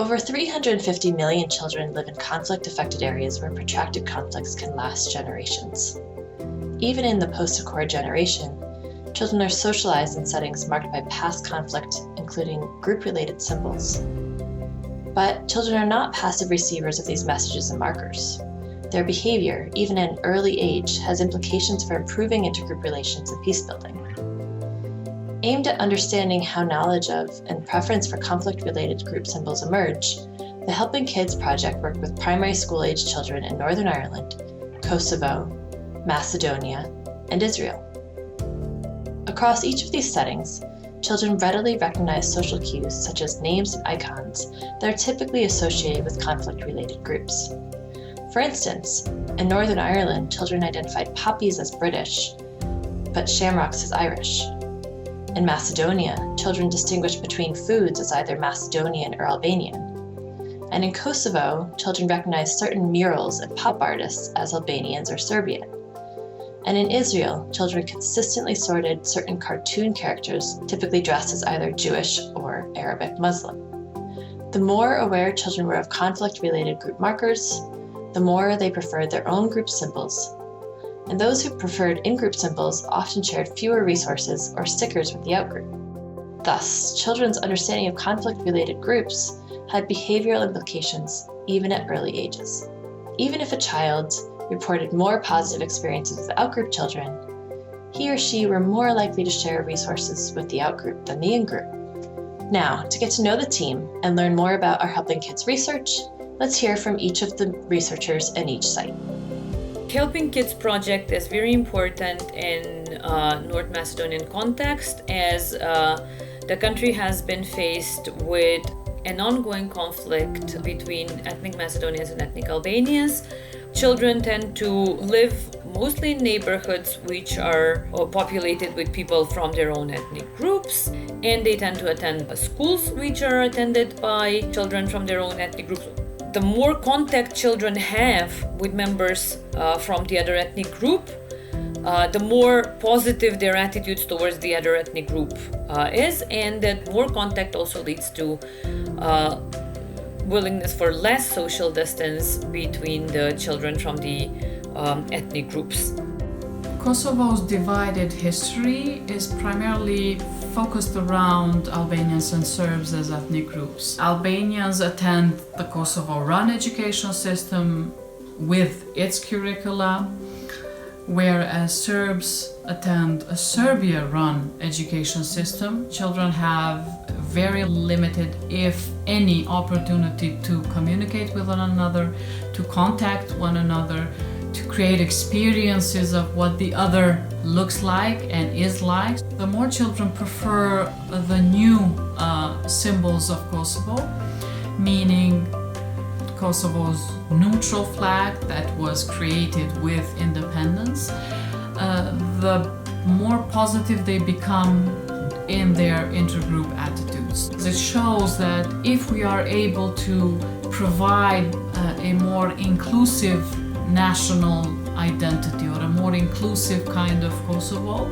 Over 350 million children live in conflict-affected areas where protracted conflicts can last generations. Even in the post-Accord generation, children are socialized in settings marked by past conflict, including group-related symbols. But children are not passive receivers of these messages and markers. Their behavior, even at an early age, has implications for improving intergroup relations and peacebuilding. Aimed at understanding how knowledge of and preference for conflict-related group symbols emerge, the Helping Kids project worked with primary school-age children in Northern Ireland, Kosovo, Macedonia, and Israel. Across each of these settings, children readily recognize social cues such as names and icons that are typically associated with conflict-related groups. For instance, in Northern Ireland, children identified poppies as British, but shamrocks as Irish. In Macedonia, children distinguished between foods as either Macedonian or Albanian. And in Kosovo, children recognized certain murals and pop artists as Albanians or Serbian. And in Israel, children consistently sorted certain cartoon characters, typically dressed as either Jewish or Arabic Muslim. The more aware children were of conflict-related group markers, the more they preferred their own group symbols. And those who preferred in-group symbols often shared fewer resources or stickers with the outgroup. Thus, children's understanding of conflict-related groups had behavioral implications even at early ages. Even if a child reported more positive experiences with outgroup children, he or she were more likely to share resources with the outgroup than the in-group. Now, to get to know the team and learn more about our Helping Kids research, let's hear from each of the researchers in each site. Helping Kids project is very important in North Macedonian context as the country has been faced with an ongoing conflict between ethnic Macedonians and ethnic Albanians. Children tend to live mostly in neighborhoods which are populated with people from their own ethnic groups, and they tend to attend schools which are attended by children from their own ethnic groups. The more contact children have with members from the other ethnic group, the more positive their attitudes towards the other ethnic group is, and that more contact also leads to willingness for less social distance between the children from the ethnic groups. Kosovo's divided history is primarily focused around Albanians and Serbs as ethnic groups. Albanians attend the Kosovo-run educational system with its curricula, whereas Serbs attend a Serbia-run education system. Children have very limited, if any, opportunity to communicate with one another, to contact one another, to create experiences of what the other looks like and is like. The more children prefer the new symbols of Kosovo, meaning Kosovo's neutral flag that was created with independence, the more positive they become in their intergroup attitudes. It shows that if we are able to provide a more inclusive national identity or a more inclusive kind of Kosovo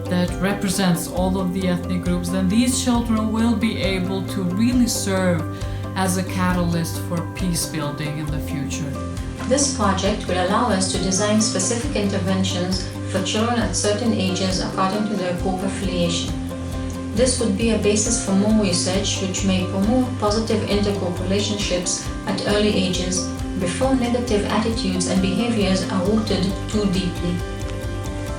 that represents all of the ethnic groups, then these children will be able to really serve as a catalyst for peace building in the future. This project will allow us to design specific interventions for children at certain ages according to their group affiliation. This would be a basis for more research which may promote positive intergroup relationships at early ages before negative attitudes and behaviors are rooted too deeply.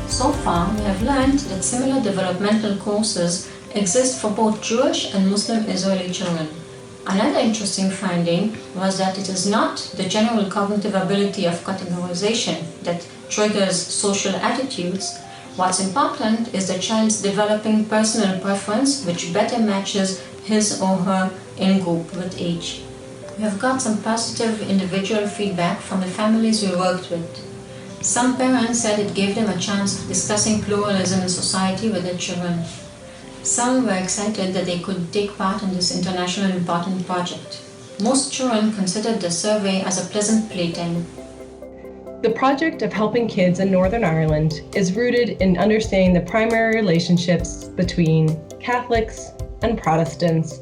So far, we have learned that similar developmental courses exist for both Jewish and Muslim Israeli children. Another interesting finding was that it is not the general cognitive ability of categorization that triggers social attitudes. What's important is the child's developing personal preference which better matches his or her in-group with age. We have got some positive individual feedback from the families we worked with. Some parents said it gave them a chance of discussing pluralism in society with their children. Some were excited that they could take part in this international important project. Most children considered the survey as a pleasant playtime. The project of Helping Kids in Northern Ireland is rooted in understanding the primary relationships between Catholics and Protestants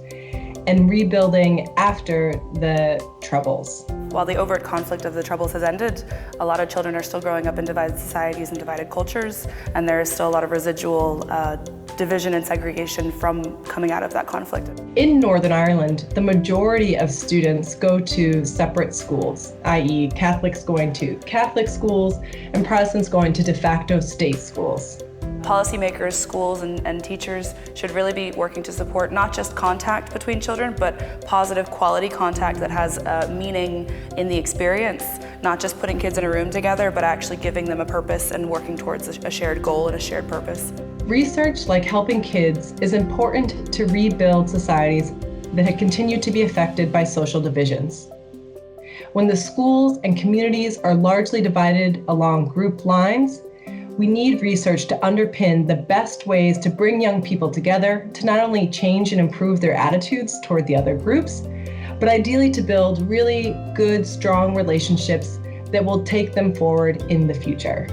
and rebuilding after the Troubles. While the overt conflict of the Troubles has ended, a lot of children are still growing up in divided societies and divided cultures, and there is still a lot of residual division and segregation from coming out of that conflict. In Northern Ireland, the majority of students go to separate schools, i.e. Catholics going to Catholic schools and Protestants going to de facto state schools. Policymakers, schools, and teachers should really be working to support not just contact between children, but positive quality contact that has meaning in the experience, not just putting kids in a room together, but actually giving them a purpose and working towards a shared goal and a shared purpose. Research like Helping Kids is important to rebuild societies that have continued to be affected by social divisions. When the schools and communities are largely divided along group lines, we need research to underpin the best ways to bring young people together to not only change and improve their attitudes toward the other groups, but ideally to build really good, strong relationships that will take them forward in the future.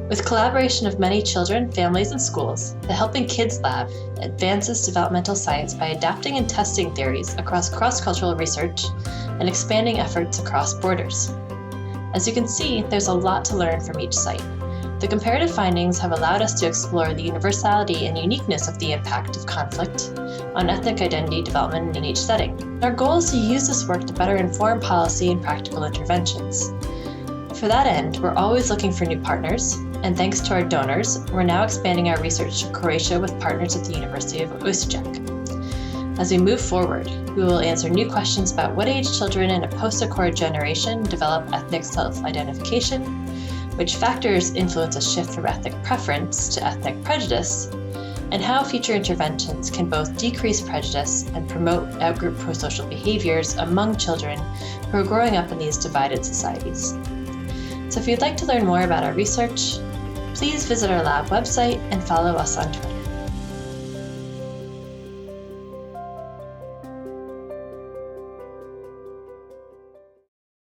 With collaboration of many children, families, and schools, the Helping Kids Lab advances developmental science by adapting and testing theories across cross-cultural research and expanding efforts across borders. As you can see, there's a lot to learn from each site. The comparative findings have allowed us to explore the universality and uniqueness of the impact of conflict on ethnic identity development in each setting. Our goal is to use this work to better inform policy and practical interventions. For that end, we're always looking for new partners, and thanks to our donors, we're now expanding our research to Croatia with partners at the University of Osijek. As we move forward, we will answer new questions about what age children in a post-accord generation develop ethnic self-identification, which factors influence a shift from ethnic preference to ethnic prejudice, and how future interventions can both decrease prejudice and promote outgroup prosocial behaviors among children who are growing up in these divided societies. So if you'd like to learn more about our research, please visit our lab website and follow us on Twitter.